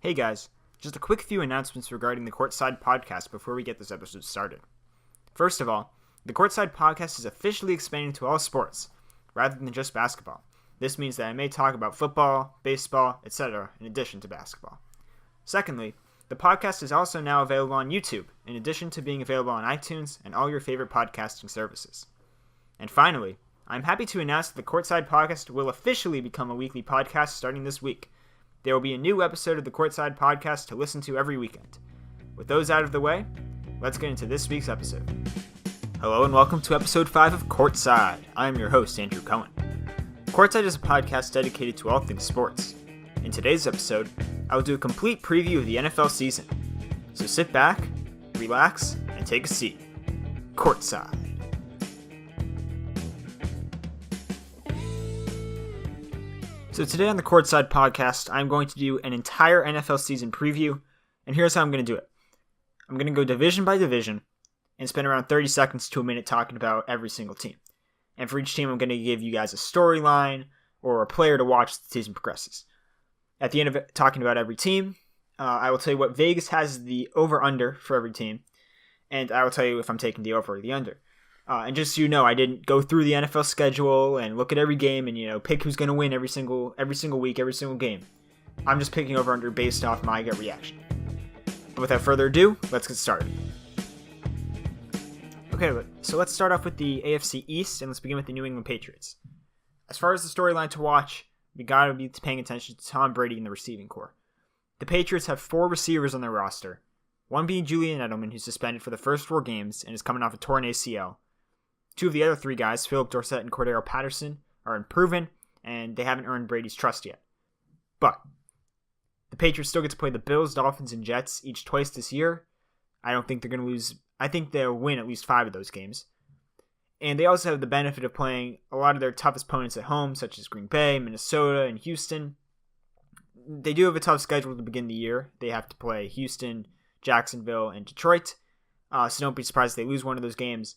Hey guys, just a quick few announcements regarding the Courtside podcast before we get this episode started. First of all, the Courtside podcast is officially expanding to all sports, rather than just basketball. This means that I may talk about football, baseball, etc. in addition to basketball. Secondly, the podcast is also now available on YouTube, in addition to being available on iTunes and all your favorite podcasting services. And finally, I'm happy to announce that the Courtside podcast will officially become a weekly podcast starting this week. There will be a new episode of the Courtside podcast to listen to every weekend. With those out of the way, let's get into this week's episode. Hello and welcome to episode 5 of Courtside. I am your host, Andrew Cohen. Courtside is a podcast dedicated to all things sports. In today's episode, I will do a complete preview of the NFL season. So sit back, relax, and take a seat. Courtside. So today on the Courtside podcast, I'm going to do an entire NFL season preview, and here's how I'm going to do it. I'm going to go division by division and spend around 30 seconds to a minute talking about every single team. And for each team, I'm going to give you guys a storyline or a player to watch as the season progresses. At the end of it, talking about every team, I will tell you what Vegas has the over-under for every team, and I will tell you if I'm taking the over or the under. And just so you know, I didn't go through the NFL schedule and look at every game and, pick who's going to win every single week, every single game. I'm just picking over under based off my gut reaction. But without further ado, let's get started. Okay, so let's start off with the AFC East, and let's begin with the New England Patriots. As far as the storyline to watch, we gotta be paying attention to Tom Brady and the receiving core. The Patriots have 4 receivers on their roster, one being Julian Edelman, who's suspended for the first 4 games and is coming off a torn ACL. 2 of the other 3 guys, Philip Dorsett and Cordero Patterson, are unproven, and they haven't earned Brady's trust yet. But the Patriots still get to play the Bills, Dolphins, and Jets each twice this year. I don't think they're going to lose. I think they'll win at least 5 of those games. And they also have the benefit of playing a lot of their toughest opponents at home, such as Green Bay, Minnesota, and Houston. They do have a tough schedule to begin the year. They have to play Houston, Jacksonville, and Detroit. So don't be surprised if they lose one of those games.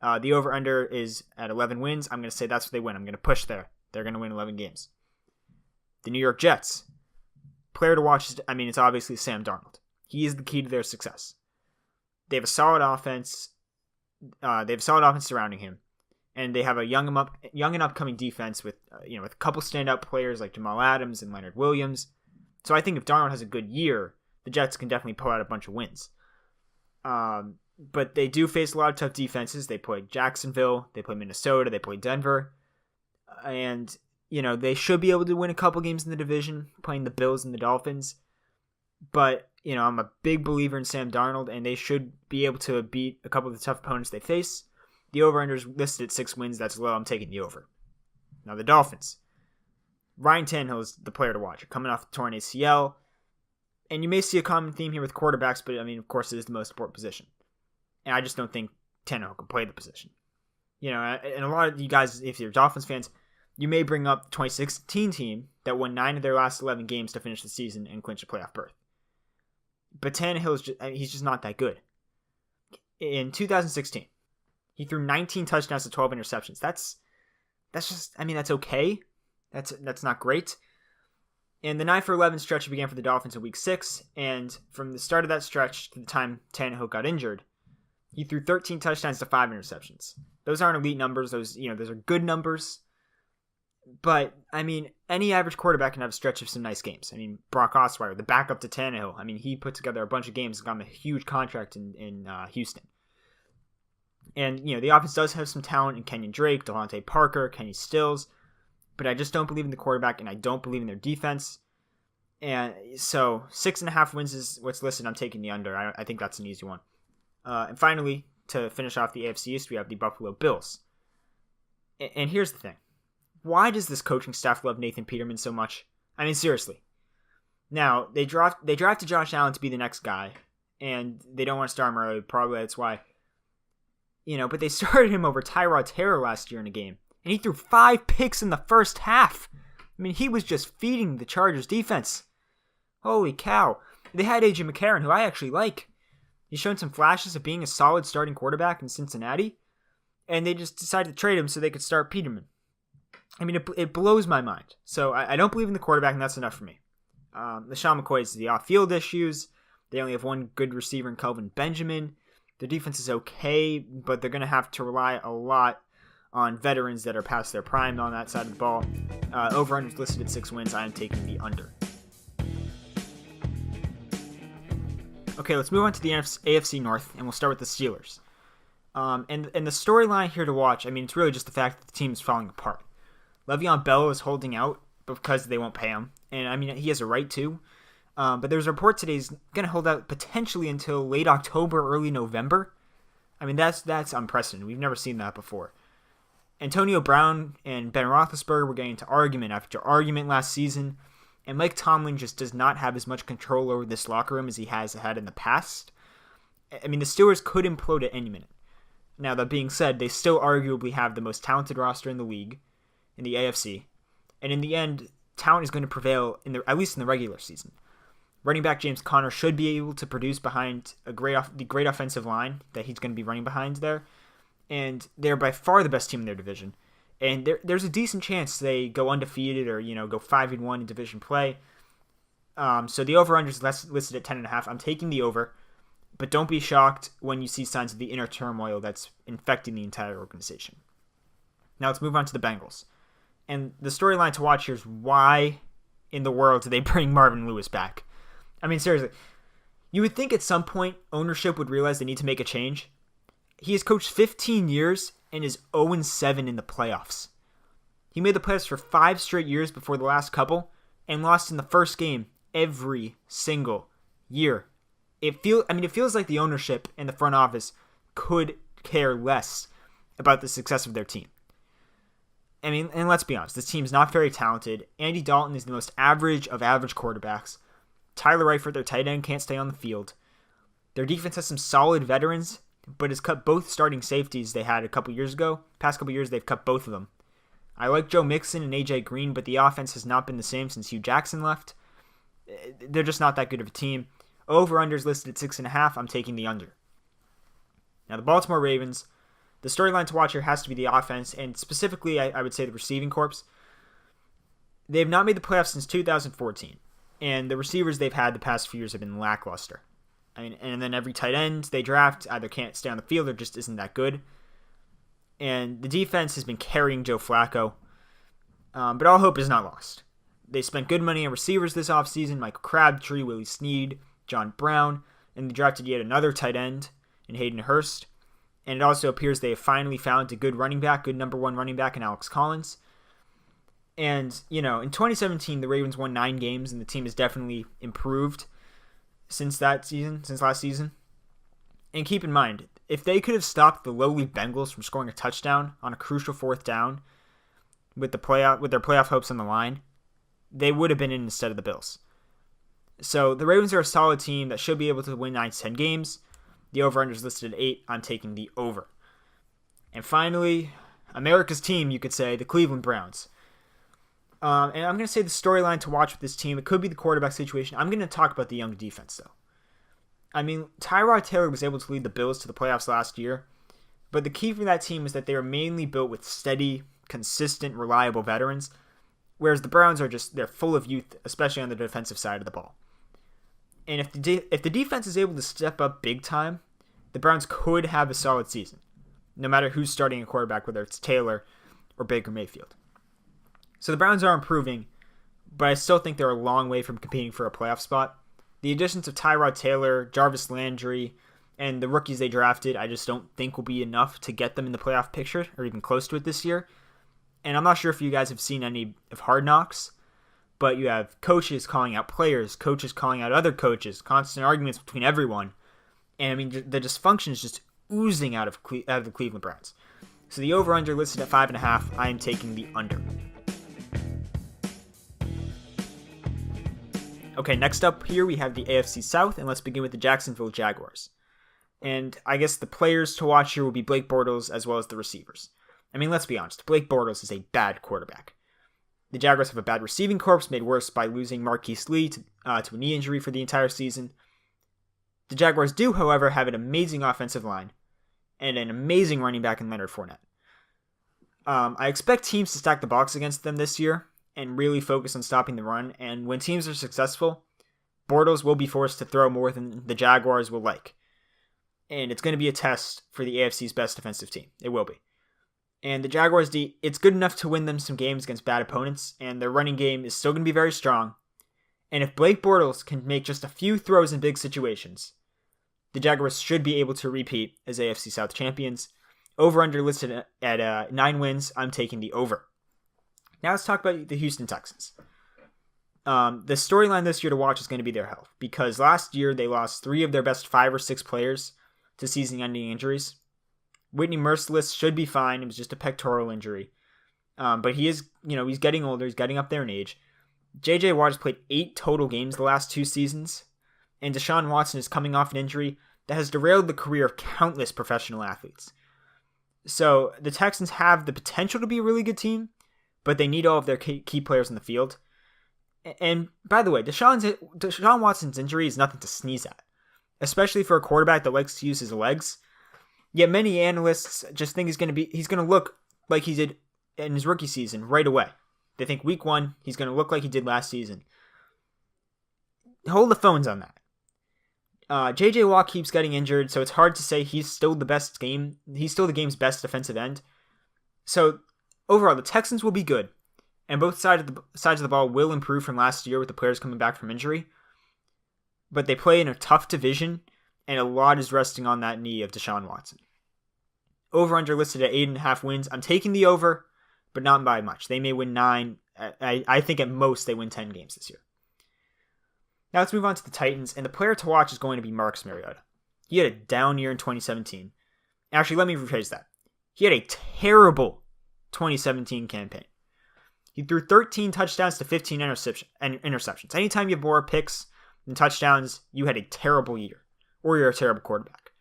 The over-under is at 11 wins. I'm going to say that's what they win. I'm going to push there. They're going to win 11 games. The New York Jets. Player to watch, it's obviously Sam Darnold. He is the key to their success. They have a solid offense. Surrounding him. And they have a young and upcoming defense with a couple standout players like Jamal Adams and Leonard Williams. So I think if Darnold has a good year, the Jets can definitely pull out a bunch of wins. But they do face a lot of tough defenses. They play Jacksonville, they play Minnesota, they play Denver. And, they should be able to win a couple games in the division, playing the Bills and the Dolphins. But, I'm a big believer in Sam Darnold, and they should be able to beat a couple of the tough opponents they face. The over-under is listed at 6 wins. That's low. I'm taking the over. Now, the Dolphins. Ryan Tannehill is the player to watch. Coming off a torn ACL. And you may see a common theme here with quarterbacks, but, of course, it is the most important position. And I just don't think Tannehill can play the position. And a lot of you guys, if you're Dolphins fans, you may bring up the 2016 team that won 9 of their last 11 games to finish the season and clinch a playoff berth. But Tannehill he's just not that good. In 2016, he threw 19 touchdowns to 12 interceptions. That's okay. That's not great. And the 9-for-11 stretch began for the Dolphins in Week 6, and from the start of that stretch to the time Tannehill got injured, he threw 13 touchdowns to 5 interceptions. Those aren't elite numbers. Those are good numbers. But, any average quarterback can have a stretch of some nice games. Brock Osweiler, the backup to Tannehill, he put together a bunch of games and got him a huge contract in Houston. And, the offense does have some talent in Kenyon Drake, Devontae Parker, Kenny Stills. But I just don't believe in the quarterback, and I don't believe in their defense. And so 6.5 wins is what's listed. I'm taking the under. I think that's an easy one. And finally, to finish off the AFC East, we have the Buffalo Bills. And here's the thing. Why does this coaching staff love Nathan Peterman so much? Seriously. Now, they drafted Josh Allen to be the next guy, and they don't want to start him early. Probably that's why. But they started him over Tyrod Taylor last year in a game, and he threw 5 picks in the first half. He was just feeding the Chargers defense. Holy cow. They had A.J. McCarron, who I actually like. He's shown some flashes of being a solid starting quarterback in Cincinnati, and they just decided to trade him so they could start Peterman. It blows my mind. So I don't believe in the quarterback, and that's enough for me. LaShawn McCoy is the off-field issues. They only have one good receiver in Kelvin Benjamin. Their defense is okay, but they're going to have to rely a lot on veterans that are past their prime on that side of the ball. Over-under is listed at 6 wins. I am taking the under. Okay, let's move on to the AFC North, and we'll start with the Steelers. And the storyline here to watch, I mean, it's really just the fact that the team is falling apart. Le'Veon Bell is holding out because they won't pay him, and I mean, he has a right to. But there's a report today he's going to hold out potentially until late October, early November. I mean, that's unprecedented. We've never seen that before. Antonio Brown and Ben Roethlisberger were getting into argument after argument last season, and Mike Tomlin just does not have as much control over this locker room as he has had in the past. I mean, the Steelers could implode at any minute. Now, that being said, they still arguably have the most talented roster in the league, in the AFC, and in the end, talent is going to prevail, at least in the regular season. Running back James Conner should be able to produce behind the great offensive line that he's going to be running behind there. And they're by far the best team in their division. And there's a decent chance they go undefeated or, go 5-1 in division play. So the over-under is listed at 10.5. I'm taking the over. But don't be shocked when you see signs of the inner turmoil that's infecting the entire organization. Now let's move on to the Bengals. And the storyline to watch here is why in the world did they bring Marvin Lewis back? I mean, seriously, you would think at some point ownership would realize they need to make a change. He has coached 15 years and is 0-7 in the playoffs. He made the playoffs for 5 straight years before the last couple and lost in the first game every single year. It feels like the ownership and the front office could care less about the success of their team. I mean, and let's be honest, this team's not very talented. Andy Dalton is the most average of average quarterbacks. Tyler Eifert, their tight end, can't stay on the field. Their defense has some solid veterans, but has cut both starting safeties they had a couple years ago. Past couple years, they've cut both of them. I like Joe Mixon and AJ Green, but the offense has not been the same since Hugh Jackson left. They're just not that good of a team. Over-under is listed at 6.5. I'm taking the under. Now, the Baltimore Ravens, the storyline to watch here has to be the offense, and specifically, I would say the receiving corps. They have not made the playoffs since 2014, and the receivers they've had the past few years have been lackluster. I mean, and then every tight end they draft either can't stay on the field or just isn't that good. And the defense has been carrying Joe Flacco, but all hope is not lost. They spent good money on receivers this offseason: Michael Crabtree, Willie Snead, John Brown, and they drafted yet another tight end in Hayden Hurst. And it also appears they have finally found a good number 1 running back in Alex Collins. And, in 2017, the Ravens won 9 games, and the team has definitely improved since last season. And keep in mind, if they could have stopped the lowly Bengals from scoring a touchdown on a crucial 4th down with their playoff hopes on the line, they would have been in instead of the Bills. So the Ravens are a solid team that should be able to win 9-10 games. The over-under is listed at 8. I'm taking the over. And finally, America's team, you could say, the Cleveland Browns. And I'm going to say the storyline to watch with this team, it could be the quarterback situation. I'm going to talk about the young defense, though. I mean, Tyrod Taylor was able to lead the Bills to the playoffs last year, but the key for that team is that they are mainly built with steady, consistent, reliable veterans, whereas the Browns they're full of youth, especially on the defensive side of the ball. And if the defense is able to step up big time, the Browns could have a solid season, no matter who's starting a quarterback, whether it's Taylor or Baker Mayfield. So the Browns are improving, but I still think they're a long way from competing for a playoff spot. The additions of Tyrod Taylor, Jarvis Landry, and the rookies they drafted, I just don't think will be enough to get them in the playoff picture or even close to it this year. And I'm not sure if you guys have seen any of Hard Knocks, but you have coaches calling out players, coaches calling out other coaches, constant arguments between everyone. And I mean, the dysfunction is just oozing out of the Cleveland Browns. So the over-under listed at 5.5. I am taking the under. Okay, next up here we have the AFC South, and let's begin with the Jacksonville Jaguars. And I guess the players to watch here will be Blake Bortles as well as the receivers. I mean, let's be honest, Blake Bortles is a bad quarterback. The Jaguars have a bad receiving corps, made worse by losing Marquise Lee to a knee injury for the entire season. The Jaguars do, however, have an amazing offensive line and an amazing running back in Leonard Fournette. I expect teams to stack the box against them this year, and really focus on stopping the run. And when teams are successful, Bortles will be forced to throw more than the Jaguars will like. And it's going to be a test for the AFC's best defensive team. It will be. And the Jaguars D, it's good enough to win them some games against bad opponents, and their running game is still going to be very strong. And if Blake Bortles can make just a few throws in big situations, the Jaguars should be able to repeat as AFC South champions. Over-under listed at 9 wins. I'm taking the over. Now let's talk about the Houston Texans. The storyline this year to watch is going to be their health, because last year they lost 3 of their best 5 or 6 players to season-ending injuries. Whitney Merciless should be fine. It was just a pectoral injury. But he is, he's getting older. He's getting up there in age. J.J. Watt has played 8 total games the last 2 seasons. And Deshaun Watson is coming off an injury that has derailed the career of countless professional athletes. So the Texans have the potential to be a really good team, but they need all of their key players in the field. And by the way, Deshaun Watson's injury is nothing to sneeze at, especially for a quarterback that likes to use his legs. Yet many analysts just think he's going to look like he did in his rookie season right away. They think week 1, he's going to look like he did last season. Hold the phones on that. J.J. Watt keeps getting injured, so it's hard to say he's still the game's best defensive end. So overall, the Texans will be good, and both sides of the ball will improve from last year with the players coming back from injury. But they play in a tough division, and a lot is resting on that knee of Deshaun Watson. Over-under listed at 8.5 wins. I'm taking the over, but not by much. They may win 9. I think at most they win 10 games this year. Now let's move on to the Titans, and the player to watch is going to be Marcus Mariota. He had a down year in 2017. Actually, let me rephrase that. He had a terrible 2017 campaign. He threw 13 touchdowns to 15 interceptions. Anytime you have more picks than touchdowns, you had a terrible year, or you're a terrible quarterback.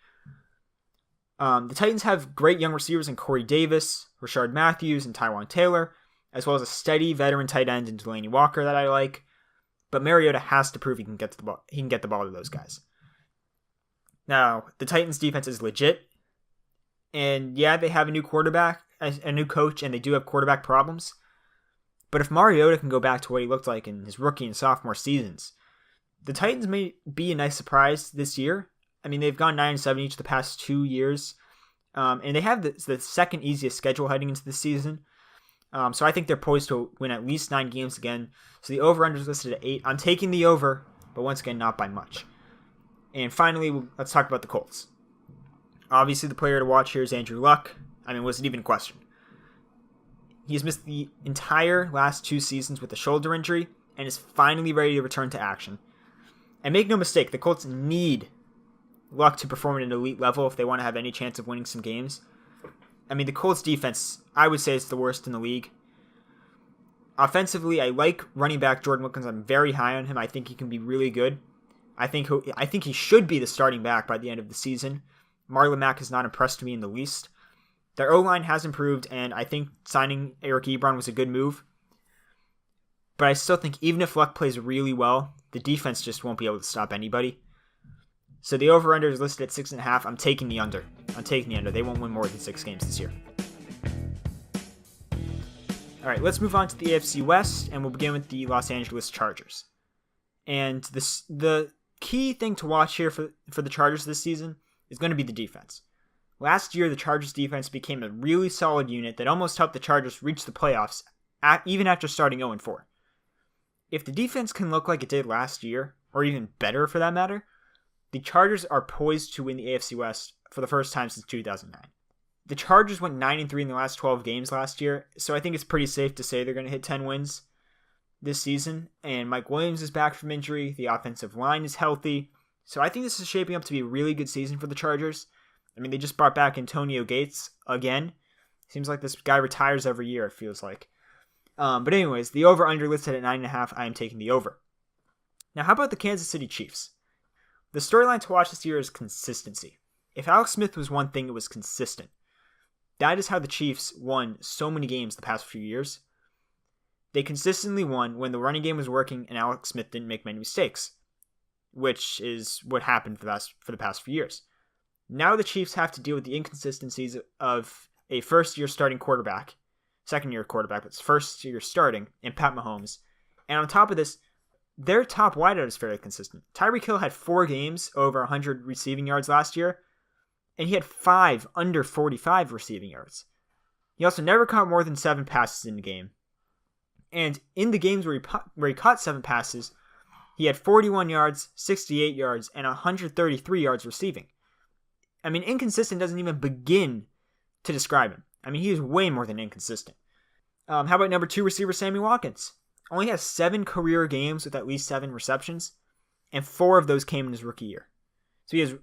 The Titans have great young receivers in Corey Davis, Rashard Matthews, and Tyrod Taylor, as well as a steady veteran tight end in Delaney Walker that I like. But Mariota has to prove he can get the ball. He can get the ball to those guys. Now, the Titans' defense is legit, and yeah, they have a new quarterback, a new coach, and they do have quarterback problems. But if Mariota can go back to what he looked like in his rookie and sophomore seasons, the Titans may be a nice surprise this year. I mean, they've gone 9-7 each of the past 2 years, and they have the second easiest schedule heading into the season. So I think they're poised to win at least 9 games again. So the over-under is listed at 8. I'm taking the over, but once again, not by much. And finally, let's talk about the Colts. Obviously, the player to watch here is Andrew Luck. I mean, was it even a question? He has missed the entire last 2 seasons with a shoulder injury and is finally ready to return to action. And make no mistake, the Colts need Luck to perform at an elite level if they want to have any chance of winning some games. I mean, the Colts defense, I would say, is the worst in the league. Offensively, I like running back Jordan Wilkins. I'm very high on him. I think he can be really good. I think he should be the starting back by the end of the season. Marlon Mack has not impressed me in the least. Their O-line has improved, and I think signing Eric Ebron was a good move. But I still think even if Luck plays really well, the defense just won't be able to stop anybody. So the over-under is listed at 6.5. I'm taking the under. They won't win more than 6 games this year. All right, let's move on to the AFC West, and we'll begin with the Los Angeles Chargers. And the key thing to watch here for the Chargers this season is going to be the defense. Last year, the Chargers defense became a really solid unit that almost helped the Chargers reach the playoffs, even after starting 0-4. If the defense can look like it did last year, or even better for that matter, the Chargers are poised to win the AFC West for the first time since 2009. The Chargers went 9-3 in the last 12 games last year, so I think it's pretty safe to say they're going to hit 10 wins this season. And Mike Williams is back from injury. The offensive line is healthy. So I think this is shaping up to be a really good season for the Chargers. I mean, they just brought back Antonio Gates again. Seems like this guy retires every year, it feels like. But anyways, the over-under listed at 9.5. I am taking the over. Now, how about the Kansas City Chiefs? The storyline to watch this year is consistency. If Alex Smith was one thing, it was consistent. That is how the Chiefs won so many games the past few years. They consistently won when the running game was working and Alex Smith didn't make many mistakes, which is what happened for the past few years. Now the Chiefs have to deal with the inconsistencies of a first-year starting quarterback, second-year quarterback, but first year starting, and Pat Mahomes. And on top of this, their top wideout is fairly consistent. Tyreek Hill had 4 games over 100 receiving yards last year, and he had 5 under 45 receiving yards. He also never caught more than 7 passes in the game. And in the games where he caught 7 passes, he had 41 yards, 68 yards, and 133 yards receiving. I mean, inconsistent doesn't even begin to describe him. I mean, he is way more than inconsistent. How about number 2 receiver Sammy Watkins? Only has 7 career games with at least 7 receptions, and 4 of those came in his rookie year. So he has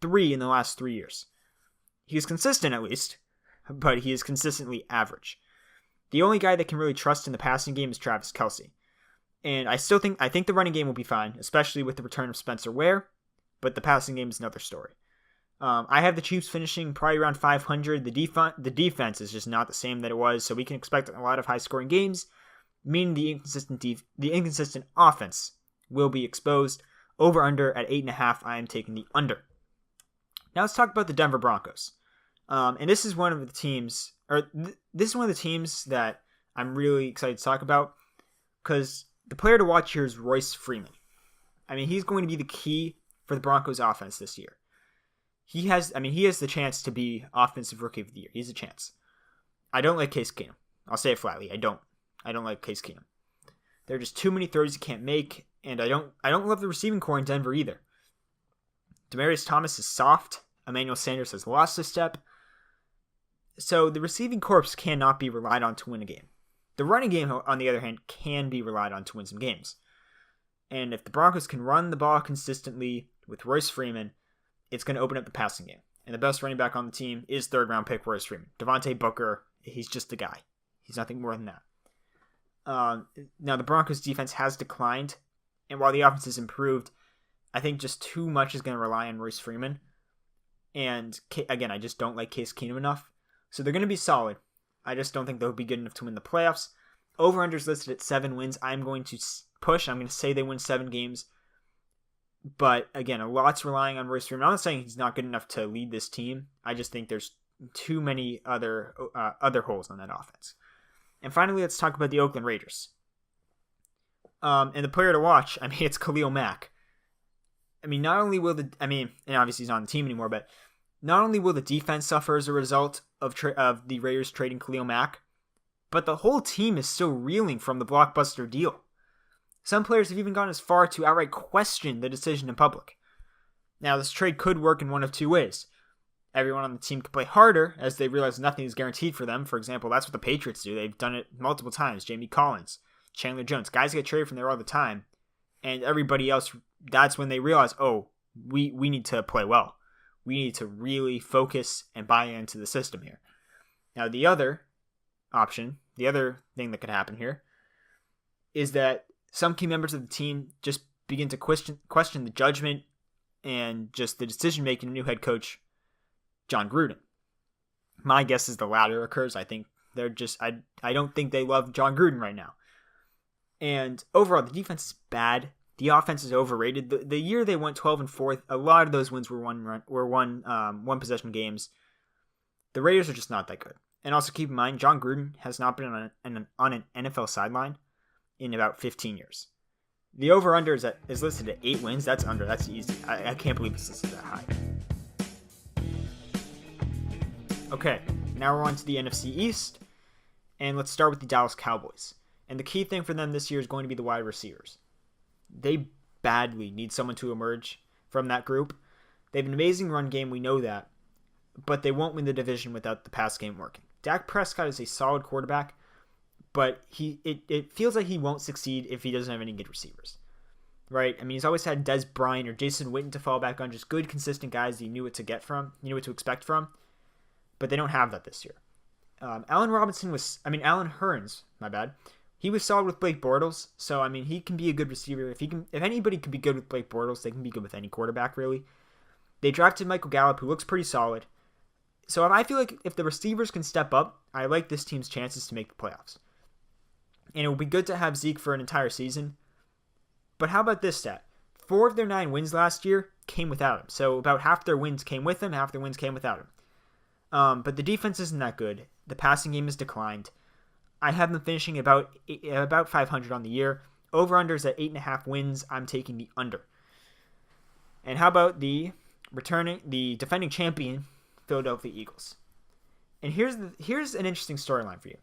3 in the last 3 years. He is consistent at least, but he is consistently average. The only guy that can really trust in the passing game is Travis Kelce. And I think the running game will be fine, especially with the return of Spencer Ware, but the passing game is another story. I have the Chiefs finishing probably around 500. The defense is just not the same that it was, so we can expect a lot of high-scoring games, meaning the inconsistent offense will be exposed. Over/under at 8.5. I am taking the under. Now let's talk about the Denver Broncos. And this is one of the teams, that I'm really excited to talk about, because the player to watch here is Royce Freeman. I mean, he's going to be the key for the Broncos offense this year. He has the chance to be Offensive Rookie of the Year. He has a chance. I don't like Case Keenum. I'll say it flatly. I don't like Case Keenum. There are just too many throws he can't make, and I don't love the receiving core in Denver either. Demaryius Thomas is soft. Emmanuel Sanders has lost a step. So the receiving corps cannot be relied on to win a game. The running game, on the other hand, can be relied on to win some games. And if the Broncos can run the ball consistently with Royce Freeman, it's going to open up the passing game. And the best running back on the team is third-round pick Royce Freeman. Devontae Booker, he's just a guy. He's nothing more than that. Now, the Broncos' defense has declined, and while the offense has improved, I think just too much is going to rely on Royce Freeman. And, again, I just don't like Case Keenum enough. So they're going to be solid. I just don't think they'll be good enough to win the playoffs. Over-under is listed at 7 wins. I'm going to push. I'm going to say they win 7 games. But, again, a lot's relying on Royce Freeman. I'm not saying he's not good enough to lead this team. I just think there's too many other holes on that offense. And finally, let's talk about the Oakland Raiders. And the player to watch, it's Khalil Mack. And obviously he's not on the team anymore, but not only will the defense suffer as a result of the Raiders trading Khalil Mack, but the whole team is still reeling from the blockbuster deal. Some players have even gone as far to outright question the decision in public. Now, this trade could work in one of 2 ways. Everyone on the team could play harder as they realize nothing is guaranteed for them. For example, that's what the Patriots do. They've done it multiple times. Jamie Collins, Chandler Jones. Guys get traded from there all the time. And everybody else, that's when they realize, we need to play well. We need to really focus and buy into the system here. Now, the other option, the other thing that could happen here, is that some key members of the team just begin to question the judgment and just the decision-making of new head coach, John Gruden. My guess is the latter occurs. I think they're just, I don't think they love John Gruden right now. And overall, the defense is bad. The offense is overrated. The year they went 12-4, a lot of those wins were one possession games. The Raiders are just not that good. And also keep in mind, John Gruden has not been on an NFL sideline in about 15 years. The over-under is listed at 8 wins. That's under. That's easy. I can't believe it's listed that high. Okay, now we're on to the NFC East. And let's start with the Dallas Cowboys. And the key thing for them this year is going to be the wide receivers. They badly need someone to emerge from that group. They have an amazing run game, we know that. But they won't win the division without the pass game working. Dak Prescott is a solid quarterback, but it feels like he won't succeed if he doesn't have any good receivers. Right? He's always had Des Bryant or Jason Witten to fall back on, just good, consistent guys that you knew what to expect from. But they don't have that this year. Allen Hurns, my bad. He was solid with Blake Bortles, so he can be a good receiver. If anybody can be good with Blake Bortles, they can be good with any quarterback, really. They drafted Michael Gallup, who looks pretty solid. So I feel like if the receivers can step up, I like this team's chances to make the playoffs. And it will be good to have Zeke for an entire season. But how about this stat? 4 of their 9 wins last year came without him. So about half their wins came with him, half their wins came without him. But the defense isn't that good. The passing game has declined. I have them finishing about 500 on the year. Over-unders at 8.5 wins. I'm taking the under. And how about the defending champion, Philadelphia Eagles? And here's an interesting storyline for you.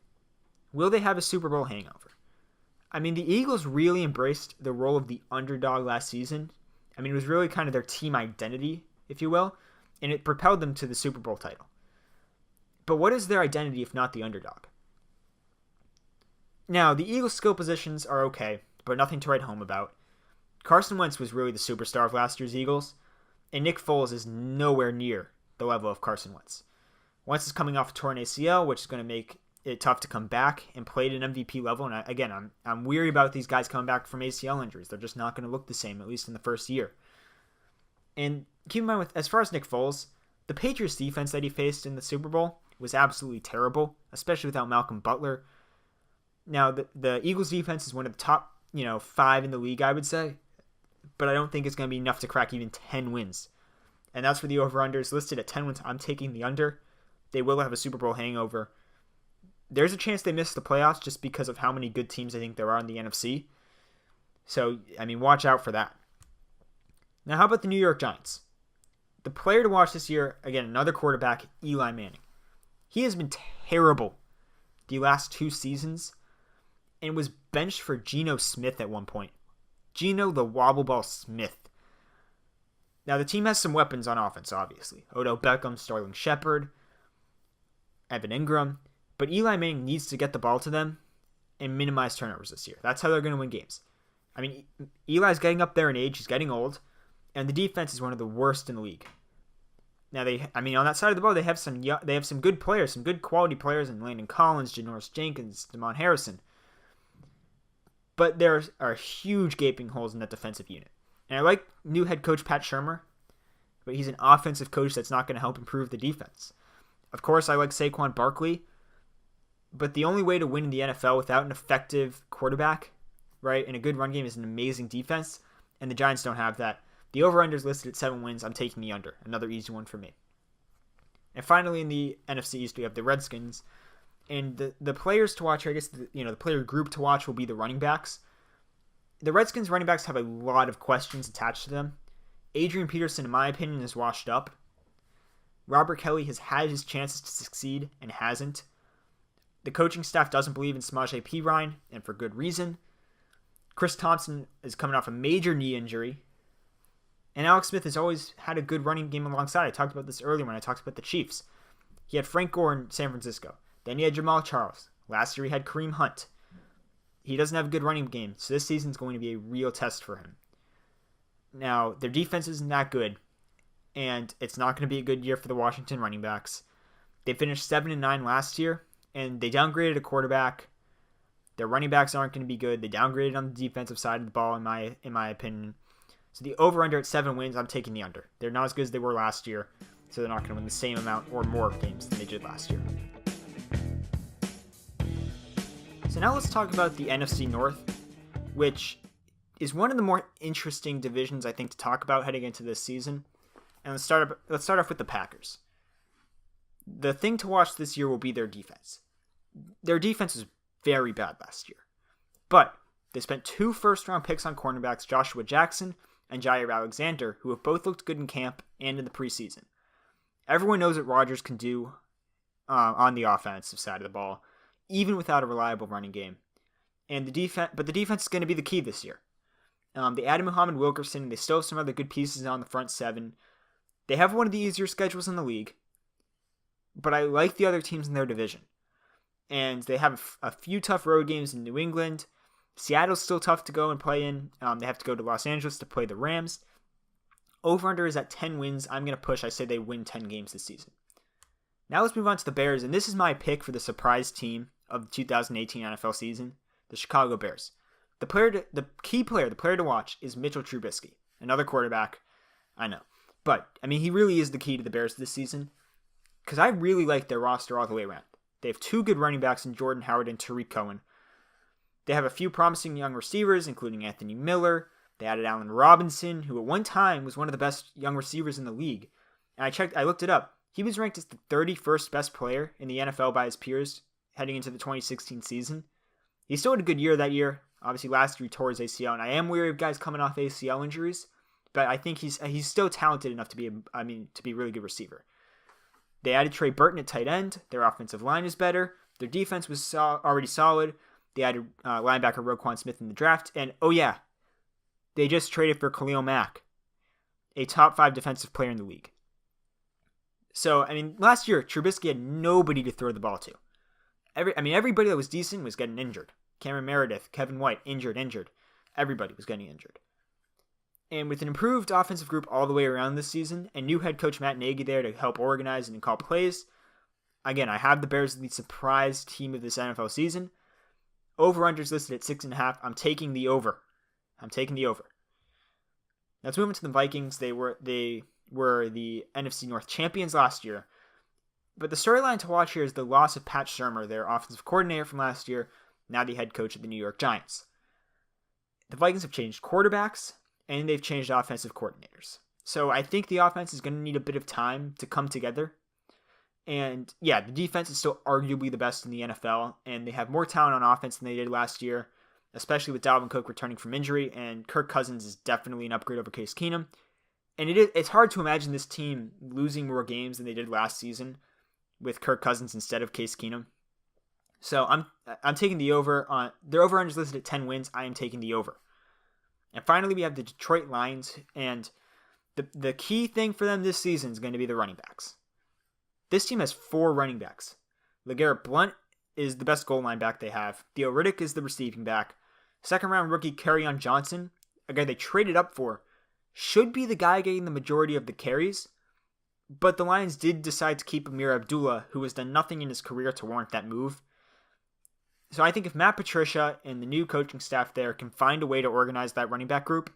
Will they have a Super Bowl hangover? I mean, the Eagles really embraced the role of the underdog last season. I mean, it was really kind of their team identity, if you will, and it propelled them to the Super Bowl title. But what is their identity if not the underdog? Now, the Eagles' skill positions are okay, but nothing to write home about. Carson Wentz was really the superstar of last year's Eagles, and Nick Foles is nowhere near the level of Carson Wentz. Wentz is coming off a torn ACL, which is going to make it tough to come back and play at an MVP level. And again, I'm weary about these guys coming back from ACL injuries. They're just not going to look the same, at least in the first year. And keep in mind, as far as Nick Foles, the Patriots defense that he faced in the Super Bowl was absolutely terrible, especially without Malcolm Butler. Now, the Eagles defense is one of the top 5 in the league, I would say, but I don't think it's going to be enough to crack even 10 wins. And that's for the over-under is listed at 10 wins. I'm taking the under. They will have a Super Bowl hangover. There's a chance they miss the playoffs just because of how many good teams I think there are in the NFC. So, I mean, watch out for that. Now, how about the New York Giants? The player to watch this year, again, another quarterback, Eli Manning. He has been terrible the last 2 seasons and was benched for Geno Smith at one point. Geno the Wobble Ball Smith. Now, the team has some weapons on offense, obviously. Odell Beckham, Sterling Shepard, Evan Ingram. But Eli Manning needs to get the ball to them and minimize turnovers this year. That's how they're going to win games. I mean, Eli's getting up there in age. He's getting old. And the defense is one of the worst in the league. Now, on that side of the ball, they have some good players, some good quality players in Landon Collins, Janoris Jenkins, Damon Harrison. But there are huge gaping holes in that defensive unit. And I like new head coach Pat Shurmur, but he's an offensive coach that's not going to help improve the defense. Of course, I like Saquon Barkley, but the only way to win in the NFL without an effective quarterback, right, and a good run game is an amazing defense, and the Giants don't have that. The over-under is listed at 7 wins. I'm taking the under. Another easy one for me. And finally, in the NFC East, we have the Redskins. And the players to watch, or I guess the player group to watch will be the running backs. The Redskins running backs have a lot of questions attached to them. Adrian Peterson, in my opinion, is washed up. Robert Kelly has had his chances to succeed and hasn't. The coaching staff doesn't believe in Samaje Perine, and for good reason. Chris Thompson is coming off a major knee injury. And Alex Smith has always had a good running game alongside. I talked about this earlier when I talked about the Chiefs. He had Frank Gore in San Francisco. Then he had Jamal Charles. Last year he had Kareem Hunt. He doesn't have a good running game, so this season's going to be a real test for him. Now, their defense isn't that good, and it's not going to be a good year for the Washington running backs. They finished 7-9 last year, and they downgraded a quarterback. Their running backs aren't going to be good. They downgraded on the defensive side of the ball, in my opinion. So the over-under at 7 wins, I'm taking the under. They're not as good as they were last year, so they're not going to win the same amount or more games than they did last year. So now let's talk about the NFC North, which is one of the more interesting divisions I think to talk about heading into this season. And let's start off with the Packers. The thing to watch this year will be their defense. Their defense was very bad last year, but they spent 2 first-round picks on cornerbacks, Joshua Jackson and Jair Alexander, who have both looked good in camp and in the preseason. Everyone knows what Rodgers can do on the offensive side of the ball, even without a reliable running game. And the defense is going to be the key this year. They added Muhammad Wilkerson, and they still have some other good pieces on the front 7. They have one of the easier schedules in the league, but I like the other teams in their division. And they have a few tough road games in New England. Seattle's still tough to go and play in. They have to go to Los Angeles to play the Rams. Over-under is at 10 wins. I'm going to push. I say they win 10 games this season. Now let's move on to the Bears, and this is my pick for the surprise team of the 2018 NFL season, the Chicago Bears. The player to watch is Mitchell Trubisky, another quarterback. I know, but he really is the key to the Bears this season because I really like their roster all the way around. They have 2 good running backs in Jordan Howard and Tariq Cohen. They have a few promising young receivers, including Anthony Miller. They added Allen Robinson, who at one time was one of the best young receivers in the league. And I looked it up. He was ranked as the 31st best player in the NFL by his peers heading into the 2016 season. He still had a good year that year. Obviously, last year he tore his ACL, and I am wary of guys coming off ACL injuries, but I think he's still talented enough to be a really good receiver. They added Trey Burton at tight end. Their offensive line is better. Their defense was already solid. They added linebacker Roquan Smith in the draft, and they just traded for Khalil Mack, a top 5 defensive player in the league. So, last year, Trubisky had nobody to throw the ball to. Everybody that was decent was getting injured. Cameron Meredith, Kevin White, injured. Everybody was getting injured. And with an improved offensive group all the way around this season, and new head coach Matt Nagy there to help organize and call plays, again, I have the Bears as the surprise team of this NFL season. Over-unders listed at 6.5. I'm taking the over. Let's move into the Vikings. They were the NFC North champions last year. But the storyline to watch here is the loss of Pat Shurmur, their offensive coordinator from last year, now the head coach of the New York Giants. The Vikings have changed quarterbacks, and they've changed offensive coordinators. So I think the offense is going to need a bit of time to come together. And yeah, the defense is still arguably the best in the NFL, and they have more talent on offense than they did last year, especially with Dalvin Cook returning from injury, and Kirk Cousins is definitely an upgrade over Case Keenum. And it's hard to imagine this team losing more games than they did last season with Kirk Cousins instead of Case Keenum. So I'm taking the over on their over-under is listed at 10 wins. I am taking the over. And finally, we have the Detroit Lions, and the key thing for them this season is going to be the running backs. This team has 4 running backs. LeGarrette Blount is the best goal line back they have. Theo Riddick is the receiving back. Second-round rookie Kerryon Johnson, a guy they traded up for, should be the guy getting the majority of the carries, but the Lions did decide to keep Amir Abdullah, who has done nothing in his career to warrant that move. So I think if Matt Patricia and the new coaching staff there can find a way to organize that running back group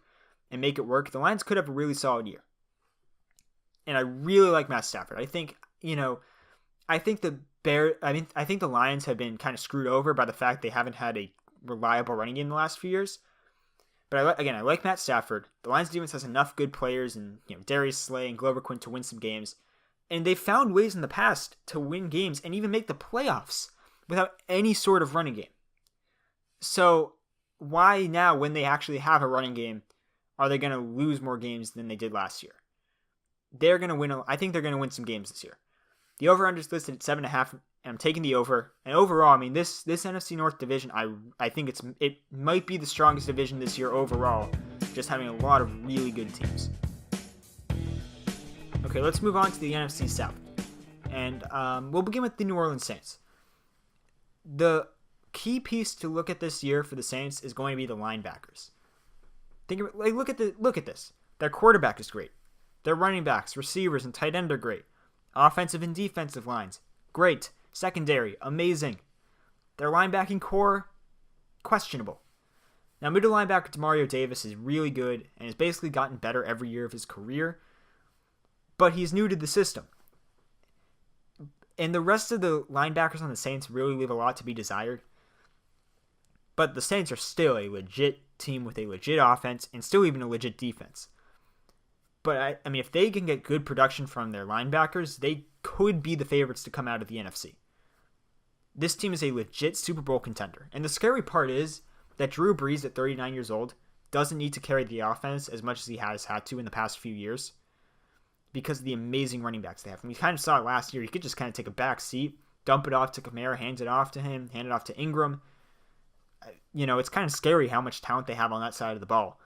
and make it work, the Lions could have a really solid year. And I really like Matt Stafford. I think the Lions have been kind of screwed over by the fact they haven't had a reliable running game in the last few years. But I like Matt Stafford. The Lions defense has enough good players and Darius Slay and Glover Quinn to win some games. And they've found ways in the past to win games and even make the playoffs without any sort of running game. So why now, when they actually have a running game, are they going to lose more games than they did last year? They're going to win. I think they're going to win some games this year. The over-under is listed at 7.5, and I'm taking the over. And overall, this NFC North division, I think it might be the strongest division this year overall, just having a lot of really good teams. Okay, let's move on to the NFC South. And we'll begin with the New Orleans Saints. The key piece to look at this year for the Saints is going to be the linebackers. Look at this. Their quarterback is great. Their running backs, receivers, and tight end are great. Offensive and defensive lines, great. Secondary, amazing. Their linebacking core, questionable. Now, middle linebacker Demario Davis is really good and has basically gotten better every year of his career, but he's new to the system. And the rest of the linebackers on the Saints really leave a lot to be desired. But the Saints are still a legit team with a legit offense and still even a legit defense. But, if they can get good production from their linebackers, they could be the favorites to come out of the NFC. This team is a legit Super Bowl contender. And the scary part is that Drew Brees at 39 years old doesn't need to carry the offense as much as he has had to in the past few years because of the amazing running backs they have. And we kind of saw it last year. He could just kind of take a back seat, dump it off to Kamara, hand it off to him, hand it off to Ingram. It's kind of scary how much talent they have on that side of the ball.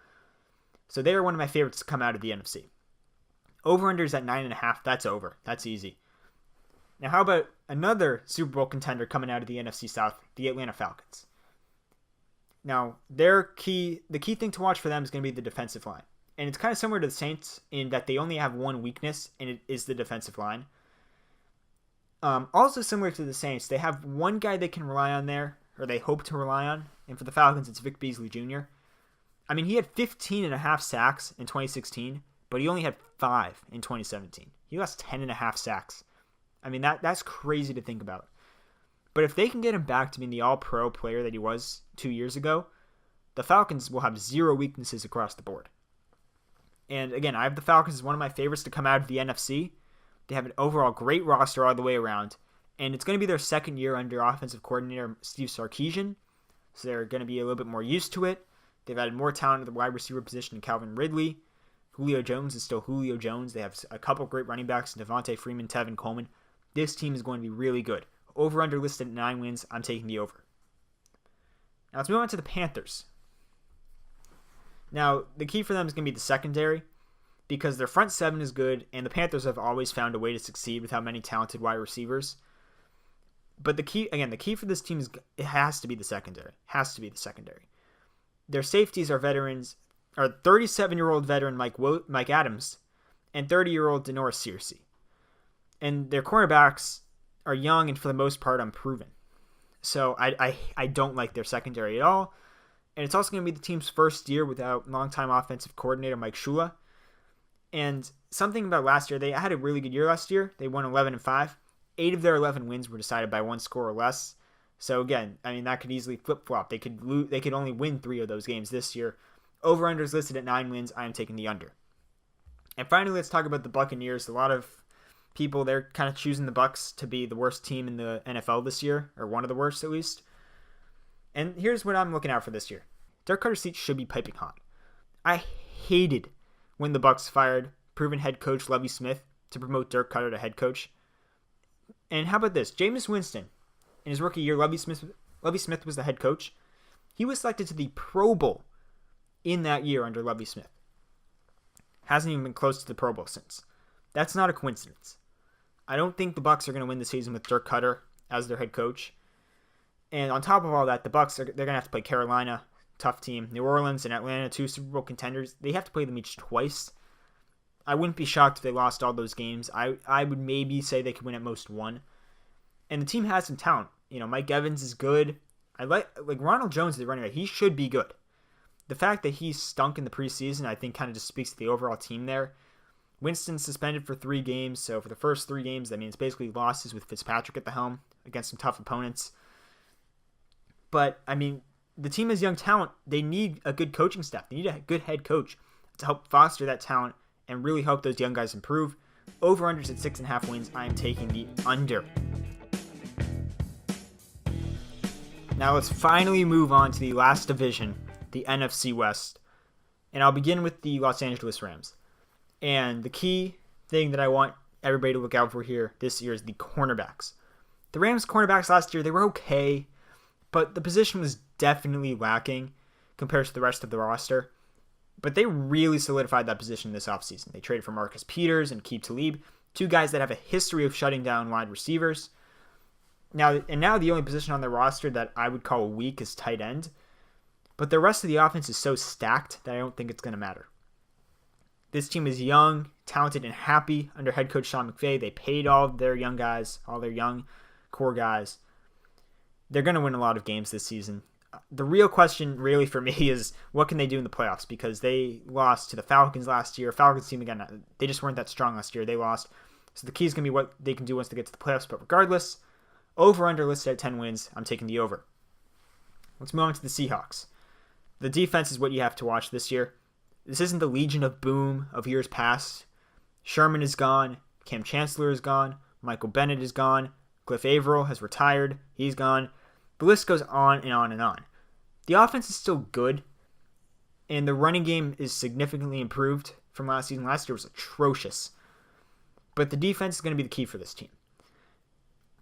So they are one of my favorites to come out of the NFC. Over-under is at 9.5. That's over. That's easy. Now, how about another Super Bowl contender coming out of the NFC South, the Atlanta Falcons? Now, the key thing to watch for them is going to be the defensive line. And it's kind of similar to the Saints in that they only have one weakness, and it is the defensive line. Also similar to the Saints, they have one guy they can rely on there, or they hope to rely on. And for the Falcons, it's Vic Beasley Jr. He had 15.5 sacks in 2016, but he only had 5 in 2017. He lost 10.5 sacks. That's crazy to think about. But if they can get him back to being the all-pro player that he was 2 years ago, the Falcons will have zero weaknesses across the board. And again, I have the Falcons as one of my favorites to come out of the NFC. They have an overall great roster all the way around. And it's going to be their second year under offensive coordinator Steve Sarkisian. So they're going to be a little bit more used to it. They've added more talent at the wide receiver position in Calvin Ridley. Julio Jones is still Julio Jones. They have a couple great running backs, Devontae Freeman, Tevin Coleman. This team is going to be really good. Over-under listed at 9 wins. I'm taking the over. Now let's move on to the Panthers. Now, the key for them is going to be the secondary because their front seven is good, and the Panthers have always found a way to succeed without many talented wide receivers. But the key for this team is it has to be the secondary. Their safeties are 37-year-old veteran Mike Adams and 30-year-old Denoris Searcy. And their cornerbacks are young and for the most part unproven. So I don't like their secondary at all. And it's also going to be the team's first year without longtime offensive coordinator Mike Shula. And something about last year, they had a really good year last year. They won 11-5. 8 of their 11 wins were decided by one score or less. So again, I mean, that could easily flip-flop. They could only win 3 of those games this year. Over-under is listed at 9 wins. I am taking the under. And finally, let's talk about the Buccaneers. A lot of people, they're kind of choosing the Bucs to be the worst team in the NFL this year, or one of the worst at least. And here's what I'm looking out for this year. Dirk Cutter's seat should be piping hot. I hated when the Bucs fired proven head coach Lovie Smith to promote Dirk Cutter to head coach. And how about this? Jameis Winston, in his rookie year, Lovie Smith was the head coach. He was selected to the Pro Bowl in that year under Lovie Smith. Hasn't even been close to the Pro Bowl since. That's not a coincidence. I don't think the Bucs are going to win the season with Dirk Cutter as their head coach. And on top of all that, the Bucs they're going to have to play Carolina, tough team, New Orleans and Atlanta, 2 Super Bowl contenders. They have to play them each twice. I wouldn't be shocked if they lost all those games. I would maybe say they could win at most 1. And the team has some talent. You know, Mike Evans is good. I like Ronald Jones, the running back. He should be good. The fact that he stunk in the preseason, I think, kind of just speaks to the overall team there. Winston's suspended for 3 games, so for the first 3 games, that means basically losses with Fitzpatrick at the helm against some tough opponents. But, I mean, the team has young talent. They need a good coaching staff. They need a good head coach to help foster that talent and really help those young guys improve. Over-unders at 6.5 wins. I am taking the under. Now let's finally move on to the last division, the NFC West. And I'll begin with the Los Angeles Rams. And the key thing that I want everybody to look out for here this year is the cornerbacks. The Rams cornerbacks last year, they were okay, but the position was definitely lacking compared to the rest of the roster. But they really solidified that position this offseason. They traded for Marcus Peters and Aqib Talib, 2 guys that have a history of shutting down wide receivers. Now the only position on their roster that I would call weak is tight end. But the rest of the offense is so stacked that I don't think it's going to matter. This team is young, talented, and happy under head coach Sean McVay. They paid all their young guys, all their young core guys. They're going to win a lot of games this season. The real question really for me is what can they do in the playoffs, because they lost to the Falcons last year. Falcons team, again, they just weren't that strong last year. They lost. So the key is going to be what they can do once they get to the playoffs. But regardless, over-under listed at 10 wins. I'm taking the over. Let's move on to the Seahawks. The defense is what you have to watch this year. This isn't the Legion of Boom of years past. Sherman is gone. Cam Chancellor is gone. Michael Bennett is gone. Cliff Averill has retired. He's gone. The list goes on and on and on. The offense is still good, and the running game is significantly improved from last season. Last year was atrocious. But the defense is going to be the key for this team.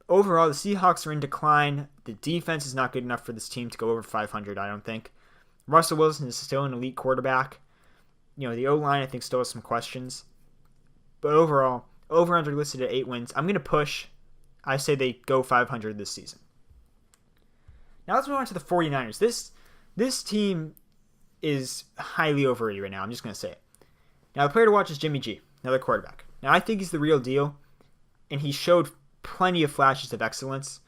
Overall, the Seahawks are in decline. The defense is not good enough for this team to go over 500, I don't think. Russell Wilson is still an elite quarterback. You know, the O-line, I think, still has some questions. But overall, over-under listed at 8 wins. I'm going to push. I say they go 500 this season. Now let's move on to the 49ers. This team is highly overrated right now. I'm just going to say it. Now, the player to watch is Jimmy G, another quarterback. Now, I think he's the real deal, and he showed plenty of flashes of excellence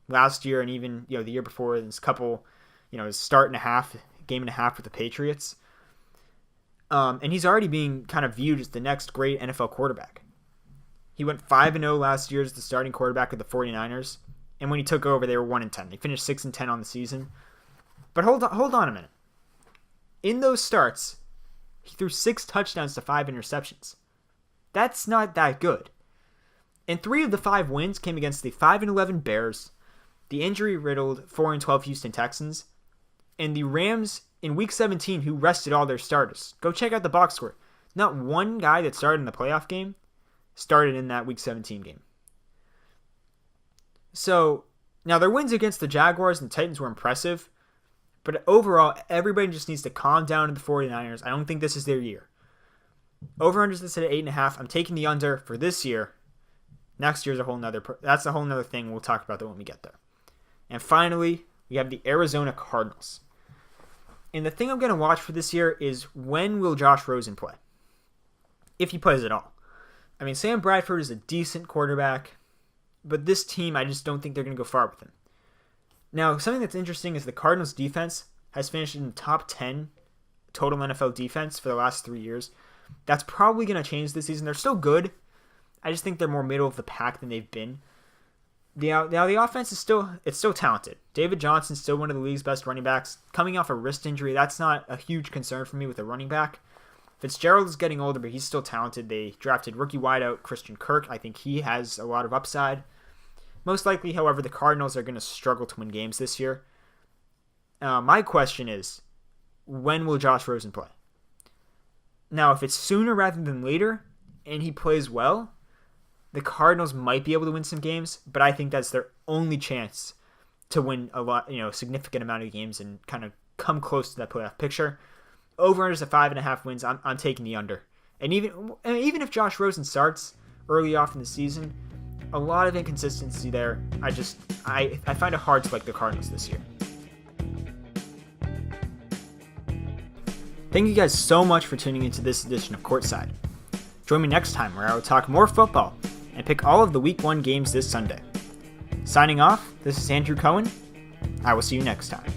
last year and even the year before. His couple, his game and a half with the Patriots. And he's already being kind of viewed as the next great NFL quarterback. He went 5-0 last year as the starting quarterback of the 49ers. And when he took over, they were 1-10. They finished 6-10 on the season. But hold on a minute. In those starts, he threw 6 touchdowns to 5 interceptions. That's not that good. And 3 of the 5 wins came against the 5-11 Bears, the injury-riddled 4-12 Houston Texans, and the Rams in Week 17 who rested all their starters. Go check out the box score. Not one guy that started in the playoff game started in that Week 17 game. So, now their wins against the Jaguars and the Titans were impressive, but overall, everybody just needs to calm down in the 49ers. I don't think this is their year. Over-under is listed at 8.5. I'm taking the under for this year. Next year's that's a whole nother thing. We'll talk about that when we get there. And finally, we have the Arizona Cardinals. And the thing I'm going to watch for this year is when will Josh Rosen play? If he plays at all. I mean, Sam Bradford is a decent quarterback, but this team, I just don't think they're going to go far with him. Now, something that's interesting is the Cardinals defense has finished in the top 10 total NFL defense for the last 3 years. That's probably going to change this season. They're still good. I just think they're more middle of the pack than they've been. Now the offense is still talented. David Johnson's still one of the league's best running backs. Coming off a wrist injury, that's not a huge concern for me with a running back. Fitzgerald is getting older, but he's still talented. They drafted rookie wideout Christian Kirk. I think he has a lot of upside. Most likely, however, the Cardinals are going to struggle to win games this year. My question is, when will Josh Rosen play? Now, if it's sooner rather than later, and he plays well, the Cardinals might be able to win some games, but I think that's their only chance to win a significant amount of games and kind of come close to that playoff picture. Over is 5.5 wins. I'm taking the under. And even if Josh Rosen starts early off in the season, a lot of inconsistency there. I find it hard to like the Cardinals this year. Thank you guys so much for tuning into this edition of Courtside. Join me next time where I will talk more football and pick all of the Week 1 games this Sunday. Signing off, this is Andrew Cohen. I will see you next time.